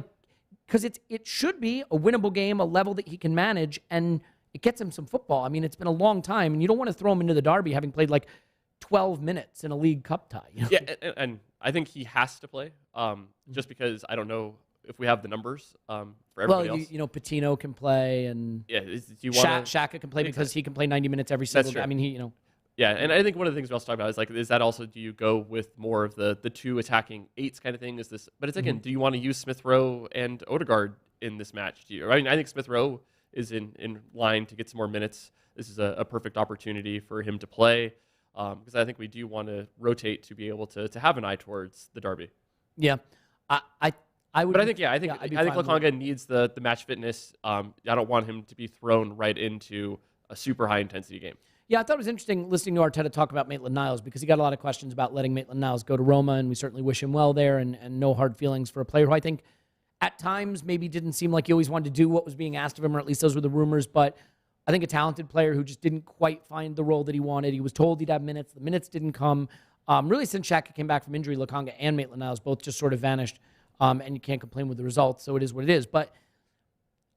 because it should be a winnable game, a level that he can manage, and it gets him some football. I mean, it's been a long time, and you don't want to throw him into the derby having played 12 minutes in a League Cup tie. You know? Yeah, and I think he has to play, just because I don't know if we have the numbers for everybody else. Well, Patino can play, and Yeah, do you want Shaka can play because he can play 90 minutes every single true. game. I mean, Yeah, and I think one of the things we also talk about is that also, do you go with more of the two attacking eights kind of thing? Is this? But it's again, do you want to use Smith Rowe and Odegaard in this match? I think Smith Rowe is in line to get some more minutes. This is a perfect opportunity for him to play, because I think we do want to rotate to be able to have an eye towards the derby. Yeah, I would. But I think Lokonga needs the match fitness. I don't want him to be thrown right into a super high intensity game. Yeah, I thought it was interesting listening to Arteta talk about Maitland-Niles because he got a lot of questions about letting Maitland-Niles go to Roma, and we certainly wish him well there, and no hard feelings for a player who I think at times maybe didn't seem like he always wanted to do what was being asked of him, or at least those were the rumors, but I think a talented player who just didn't quite find the role that he wanted. He was told he'd have minutes. The minutes didn't come. Really, since Shaka came back from injury, Lokonga and Maitland-Niles both just sort of vanished, and you can't complain with the results, so it is what it is. But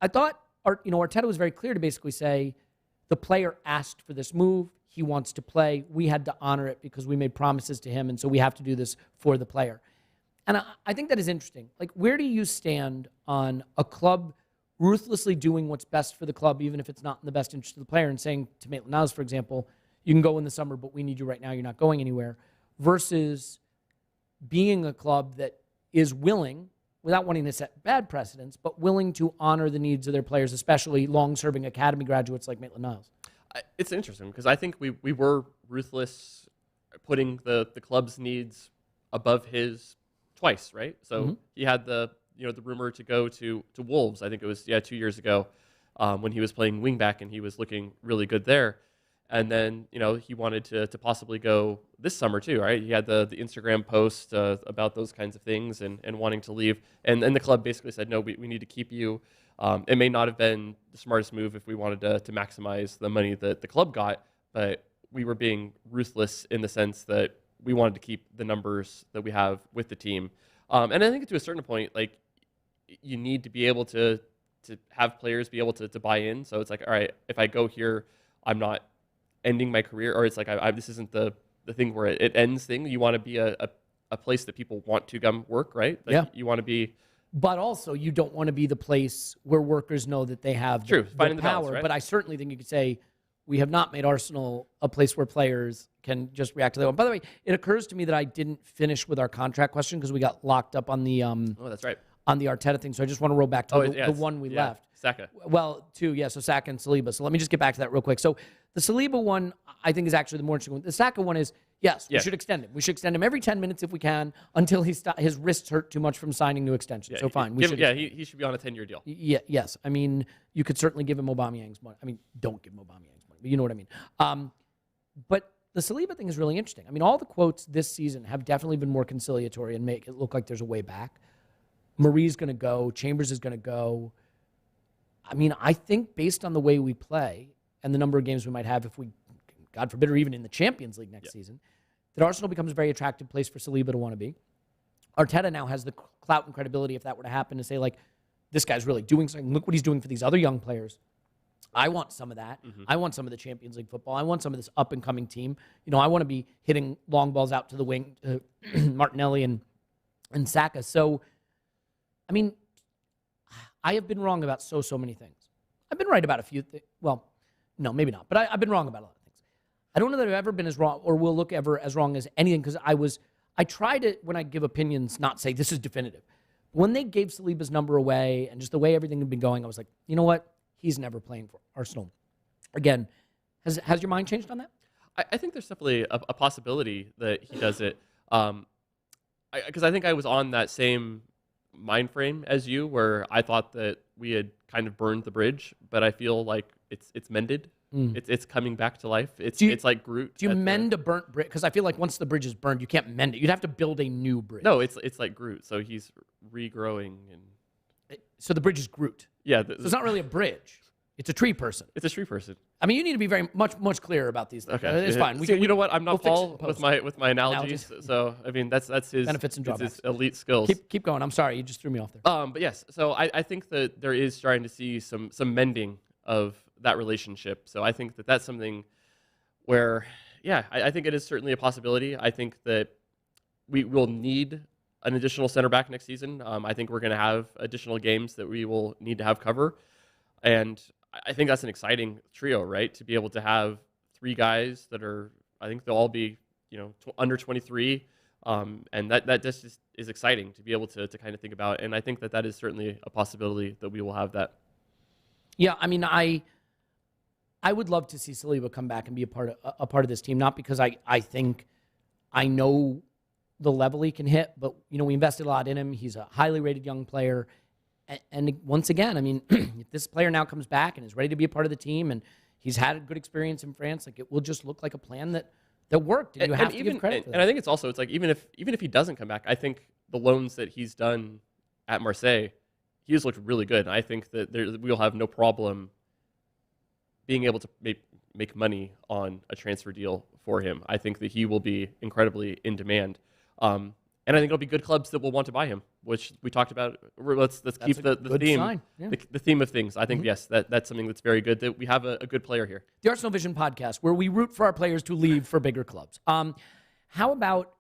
I thought Arteta was very clear to basically say the player asked for this move. He wants to play. We had to honor it because we made promises to him, and so we have to do this for the player. And I think that is interesting. Where do you stand on a club ruthlessly doing what's best for the club, even if it's not in the best interest of the player, and saying to Maitland-Niles, for example, you can go in the summer, but we need you right now. You're not going anywhere, versus being a club that is willing, without wanting to set bad precedents, but willing to honor the needs of their players, especially long-serving academy graduates like Maitland-Niles. It's interesting because I think we were ruthless putting the club's needs above his twice, right? So he had the rumor to go to Wolves. I think it was 2 years ago when he was playing wingback and he was looking really good there. And then he wanted to possibly go this summer too, right? He had the Instagram post about those kinds of things and wanting to leave. And the club basically said, no, we need to keep you. It may not have been the smartest move if we wanted to maximize the money that the club got, but we were being ruthless in the sense that we wanted to keep the numbers that we have with the team. And I think to a certain point, you need to be able to have players be able to buy in. So it's all right, if I go here, I'm not ending my career, or it's this isn't the thing where it ends thing. You want to be a place that people want to come work, right? You want to be. But also, you don't want to be the place where workers know that they have the finding the power. balance, right? But I certainly think you could say we have not made Arsenal a place where players can just react to that. By the way, it occurs to me that I didn't finish with our contract question because we got locked up on the that's right. on the Arteta thing. So I just want to roll back to the one we left. Saka. Well, two, yeah. So Saka and Saliba. So let me just get back to that real quick. So the Saliba one, I think, is actually the more interesting one. The Saka one is, yes, we should extend him. We should extend him every 10 minutes if we can until his wrists hurt too much from signing new extensions. So fine. He should be on a 10-year deal. Yes. I mean, you could certainly give him Aubameyang's money. I mean, don't give him Aubameyang's money, but you know what I mean. But the Saliba thing is really interesting. I mean, all the quotes this season have definitely been more conciliatory and make it look like there's a way back. Marie's going to go. Chambers is going to go. I mean, I think based on the way we play and the number of games we might have if we, God forbid, or even in the Champions League next season, that Arsenal becomes a very attractive place for Saliba to want to be. Arteta now has the clout and credibility, if that were to happen, to say, this guy's really doing something. Look what he's doing for these other young players. I want some of that. I want some of the Champions League football. I want some of this up-and-coming team. I want to be hitting long balls out to the wing, Martinelli and Saka. So, I mean, I have been wrong about so many things. I've been right about a few things. Well, no, maybe not. But I've been wrong about a lot of things. I don't know that I've ever been as wrong or will look ever as wrong as anything because I try to, when I give opinions, not say this is definitive. When they gave Saliba's number away and just the way everything had been going, I was like, you know what? He's never playing for Arsenal. Again, has your mind changed on that? I think there's definitely a possibility that he does it. Because I think I was on that same mind frame as you, where I thought that we had kind of burned the bridge, but I feel like it's mended. It's coming back to life. It's like Groot. Do you mend a burnt bridge? Because I feel like once the bridge is burned, you can't mend it. You'd have to build a new bridge. No, it's like Groot. So he's regrowing and. So the bridge is Groot. Yeah. So it's not really a bridge. It's a tree person. It's a tree person. I mean, you need to be very much clearer about these things. Okay, It's fine. You know what? I'm not we'll Paul with my analogies. So I mean, that's his benefits and drawbacks. His elite skills. Keep going. I'm sorry, you just threw me off there. But yes, so I think that there is starting to see some mending of that relationship. So I think that that's something where, yeah, I think it is certainly a possibility. I think that we will need an additional center back next season. I think we're going to have additional games that we will need to have cover, and I think that's an exciting trio, right? To be able to have 3 guys that are, I think they'll all be, under 23, and that just is exciting to be able to kind of think about. And I think that is certainly a possibility that we will have that. Yeah, I mean, I would love to see Saliba come back and be a part of this team, not because I think I know the level he can hit, but we invested a lot in him. He's a highly rated young player. And once again, I mean, if this player now comes back and is ready to be a part of the team, and he's had a good experience in France, like it will just look like a plan that worked. And you have to give credit for that. And I think it's like even if he doesn't come back, I think the loans that he's done at Marseille, he has looked really good. And I think that we'll have no problem being able to make money on a transfer deal for him. I think that he will be incredibly in demand. And I think it'll be good clubs that will want to buy him, which we talked about. Let's keep the theme, the theme of things. I think, yes, that's something that's very good, that we have a good player here. The Arsenal Vision podcast, where we root for our players to leave for bigger clubs. How about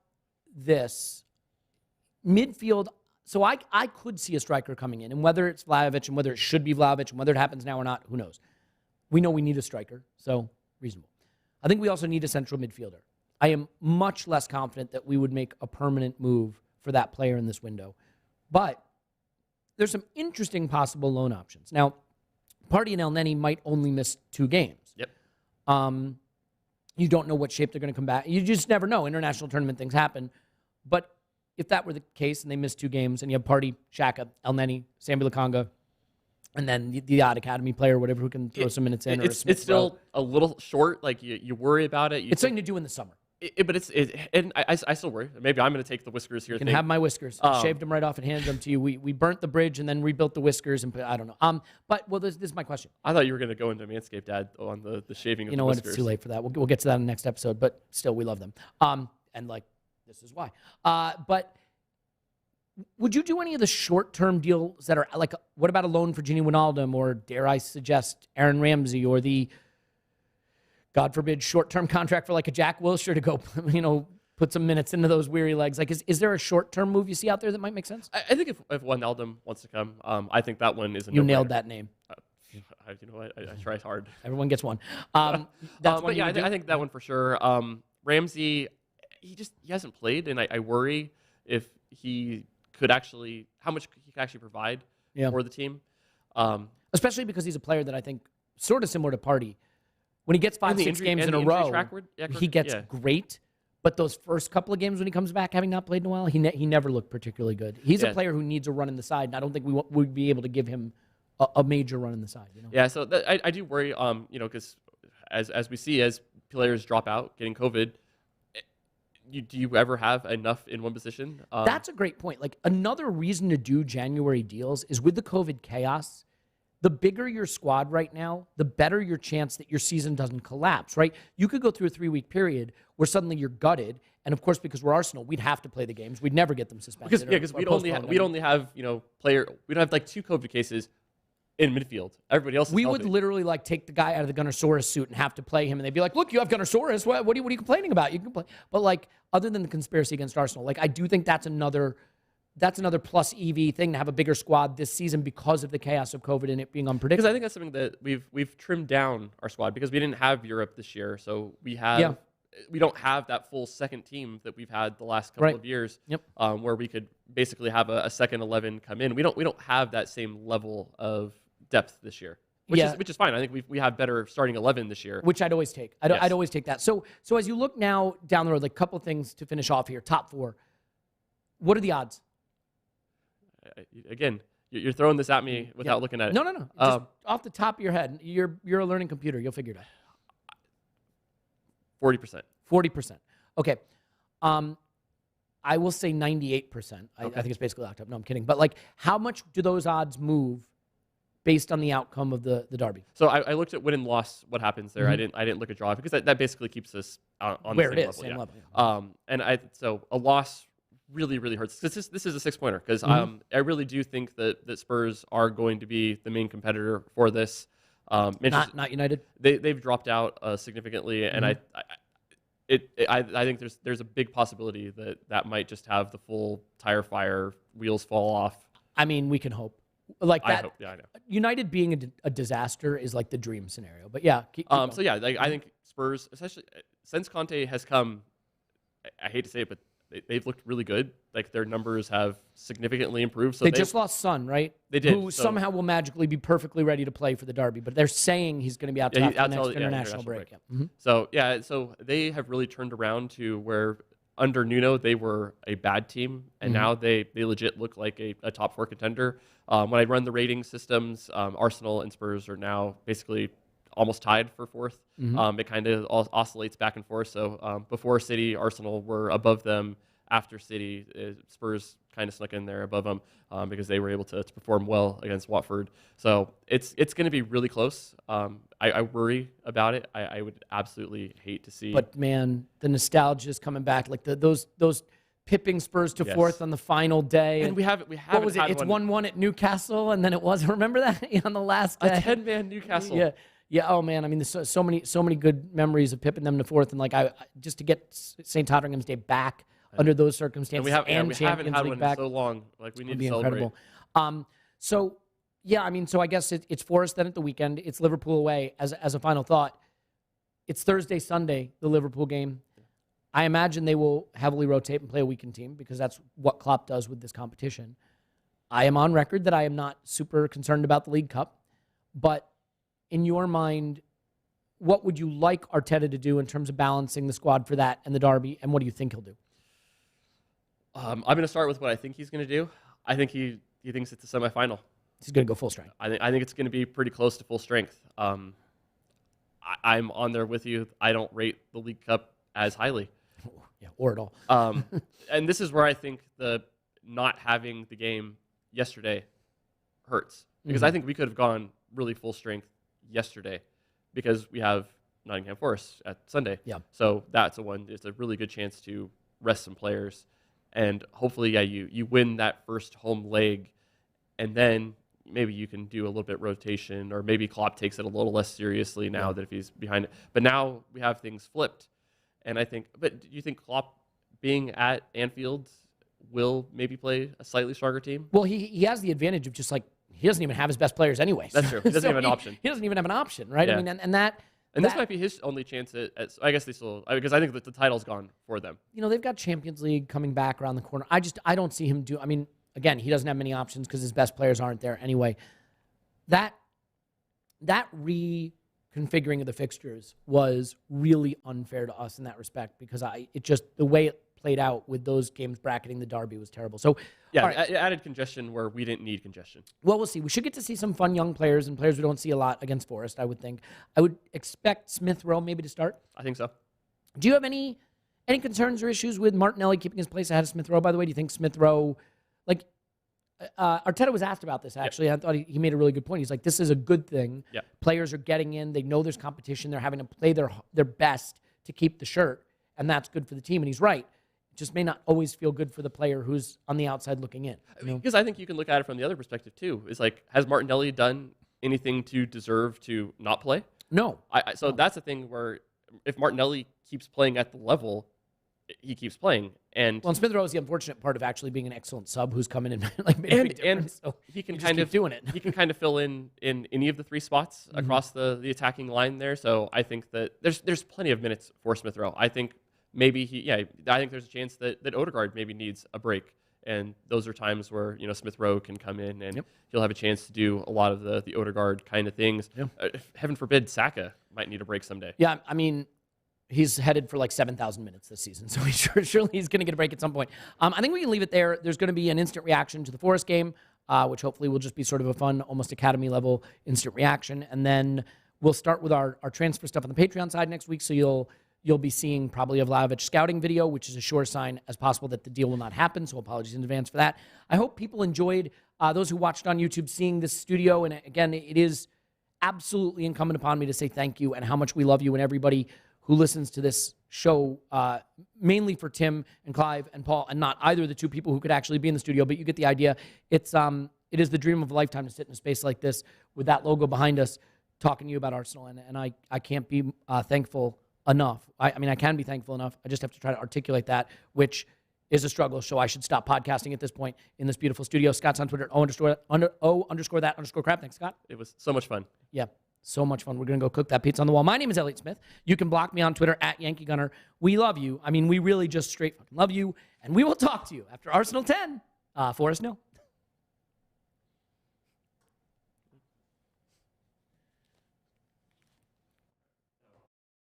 this? Midfield. So I could see a striker coming in, and whether it's Vlahovic and whether it should be Vlahovic and whether it happens now or not, who knows? We know we need a striker, so reasonable. I think we also need a central midfielder. I am much less confident that we would make a permanent move for that player in this window. But there's some interesting possible loan options. Now, Partey and El Neni might only miss 2 games. Yep. You don't know what shape they're going to come back. You just never know. International tournament things happen. But if that were the case and they missed 2 games and you have Partey, Saka, El Neni, Sambi Lakanga, and then the odd academy player, whatever, who can throw some minutes in. It's still a little short. Like you worry about it. It's something to do in the summer. But and I still worry. Maybe I'm going to take the whiskers here. You can have my whiskers. I shaved them right off and handed them to you. We burnt the bridge and then rebuilt the whiskers and I don't know. But this is my question. I thought you were going to go into Manscaped, Dad, on the shaving of the whiskers. You know what? It's too late for that. We'll get to that in the next episode. But still, we love them. And like this is why. But would you do any of the short-term deals that are like? What about a loan for Gini Wijnaldum, or dare I suggest Aaron Ramsey, or the, God forbid, short-term contract for like a Jack Wilshere to go, put some minutes into those weary legs? Like, is there a short-term move you see out there that might make sense? I think if Wijnaldum wants to come, I think that one is a no-brainer. You nailed that name. You know what? I try hard. Everyone gets one. But yeah, I think that one for sure. Ramsey, he hasn't played, and I worry if he could actually, how much he could actually provide for the team. Especially because he's a player that I think, sort of similar to Partey, when he gets 5-6 games in a row, he gets great. But those first couple of games when he comes back, having not played in a while, he never looked particularly good. He's a player who needs a run in the side, and I don't think we would be able to give him a major run in the side. Yeah, so I do worry, because as we see, as players drop out, getting COVID, do you ever have enough in one position? That's a great point. Like, another reason to do January deals is with the COVID chaos, the bigger your squad right now, the better your chance that your season doesn't collapse, right? You could go through a 3-week period where suddenly you're gutted, and of course, because we're Arsenal, we'd have to play the games. We'd never get them suspended. Because we'd only have we'd have like 2 COVID cases in midfield. Everybody else is we healthy. Would literally like take the guy out of the Gunnersaurus suit and have to play him, and they'd be like, "Look, you have Gunnersaurus. What are you complaining about? You can play." But like, other than the conspiracy against Arsenal, like I do think that's another plus EV thing to have a bigger squad this season because of the chaos of COVID and it being unpredictable. Because I think that's something that we've trimmed down our squad because we didn't have Europe this year, so we don't have that full second team that we've had the last couple of years. Yep. Where we could basically have a second 11 come in. We don't have that same level of depth this year, which is fine. I think we have better starting 11 this year, which I'd always take. I'd always take that. So as you look now down the road, like a couple of things to finish off here. Top 4. What are the odds? Again, you're throwing this at me without looking at it. No. Just off the top of your head, you're a learning computer. You'll figure it out. 40%. 40%. Okay. I will say 98%. I think it's basically locked up. No, I'm kidding. But like, how much do those odds move based on the outcome of the derby? So I looked at win and loss, what happens there. I didn't look at draw because that basically keeps us on Where the it is, same same level. level. And so a loss really hurts. This is a 6-pointer because I really do think that Spurs are going to be the main competitor for this. Not United. They've dropped out significantly, and I think there's a big possibility that might just have the full tire fire, wheels fall off. I mean, we can hope. Like that. I hope, yeah, I know. United being a disaster is like the dream scenario. But yeah, keep going. So yeah, I think Spurs, especially since Conte has come, I hate to say it, but they've looked really good. Like their numbers have significantly improved. So they just lost Son, right? They did. Who somehow will magically be perfectly ready to play for the derby, but they're saying he's going to be out till after the next international break. Yeah. So they have really turned around to where under Nuno they were a bad team, and now they legit look like a top 4 contender. When I run the rating systems, Arsenal and Spurs are now basically almost tied for 4th. It kind of oscillates back and forth. So before City, Arsenal were above them. After City, Spurs kind of snuck in there above them because they were able to perform well against Watford. So it's going to be really close. I worry about it. I would absolutely hate to see. But man, the nostalgia is coming back. Like those pipping Spurs to 4th on the final day. And we haven't. What was it? It's 1-1 at Newcastle, and then it was. Remember that on the last day? A 10-man Newcastle. Yeah. Yeah. Oh man. I mean, there's so many good memories of pipping them to 4th, and like just to get St. Tottenham's Day back under those circumstances, and we haven't had League one back. in so long. Like we need to celebrate. Incredible. So yeah, I mean, so I guess it's Forest then at the weekend. It's Liverpool away. As a final thought, it's Thursday, Sunday, the Liverpool game. I imagine they will heavily rotate and play a weekend team because that's what Klopp does with this competition. I am on record that I am not super concerned about the League Cup, but in your mind, what would you like Arteta to do in terms of balancing the squad for that and the derby, and what do you think he'll do? I'm going to start with what I think he's going to do. I think he thinks it's a semifinal. He's going to go full strength. I think it's going to be pretty close to full strength. I'm on there with you. I don't rate the League Cup as highly. Yeah, or at all. And this is where I think the not having the game yesterday hurts. Because I think we could have gone really full strength yesterday because we have Nottingham Forest at Sunday. Yeah. So that's it's a really good chance to rest some players. And hopefully, yeah, you win that first home leg, and then maybe you can do a little bit rotation, or maybe Klopp takes it a little less seriously now that if he's behind it. But now we have things flipped, and but do you think Klopp being at Anfield will maybe play a slightly stronger team? Well, he has the advantage of just like he doesn't even have his best players anyway. That's true. He doesn't have an option. He doesn't even have an option, right? Yeah. I mean, and that. And this might be his only chance at I guess they still, because I think that the title's gone for them. You know, they've got Champions League coming back around the corner. I don't see him I mean, again, he doesn't have many options because his best players aren't there anyway. That reconfiguring of the fixtures was really unfair to us in that respect because the way it played out with those games bracketing the derby was terrible. So yeah, right. It added congestion where we didn't need congestion. Well, we'll see. We should get to see some fun young players and players we don't see a lot against Forest, I would think. I would expect Smith Rowe maybe to start. I think so. Do you have any concerns or issues with Martinelli keeping his place ahead of Smith Rowe, by the way? Do you think Smith Rowe, like, Arteta was asked about this, actually. Yep. I thought he made a really good point. He's like, this is a good thing. Yep. Players are getting in. They know there's competition. They're having to play their best to keep the shirt, and that's good for the team. And he's right. It just may not always feel good for the player who's on the outside looking in. Because I think you can look at it from the other perspective, too. Is like, has Martinelli done anything to deserve to not play? No. So that's the thing where if Martinelli keeps playing at the level, he keeps playing. And Smith Rowe is the unfortunate part of actually being an excellent sub who's come in and like made a big difference. So he can kind of doing it. He can kind of fill in any of the 3 spots across the attacking line there. So I think that there's plenty of minutes for Smith Rowe. I think maybe I think there's a chance that Odegaard maybe needs a break. And those are times where, Smith Rowe can come in and he'll have a chance to do a lot of the Odegaard kind of things. Yep. Heaven forbid, Saka might need a break someday. Yeah, I mean, he's headed for like 7,000 minutes this season, so surely he's going to get a break at some point. I think we can leave it there. There's going to be an instant reaction to the Forest game, which hopefully will just be sort of a fun, almost academy-level instant reaction. And then we'll start with our transfer stuff on the Patreon side next week, so you'll be seeing probably a Vlahovic scouting video, which is a sure sign as possible that the deal will not happen, so apologies in advance for that. I hope people enjoyed those who watched on YouTube seeing this studio. And again, it is absolutely incumbent upon me to say thank you and how much we love you and everybody who listens to this show, mainly for Tim and Clive and Paul, and not either of the two people who could actually be in the studio, but you get the idea. It is the dream of a lifetime to sit in a space like this with that logo behind us talking to you about Arsenal, and I can't be thankful enough. I mean, I can be thankful enough. I just have to try to articulate that, which is a struggle, so I should stop podcasting at this point in this beautiful studio. Scott's on Twitter, O_that_crap. Thanks, Scott. It was so much fun. Yeah, so much fun. We're going to go cook that pizza on the wall. My name is Elliot Smith. You can block me on Twitter at Yankee Gunner. We love you. I mean, we really just straight fucking love you, and we will talk to you after Arsenal 10, Forest 0.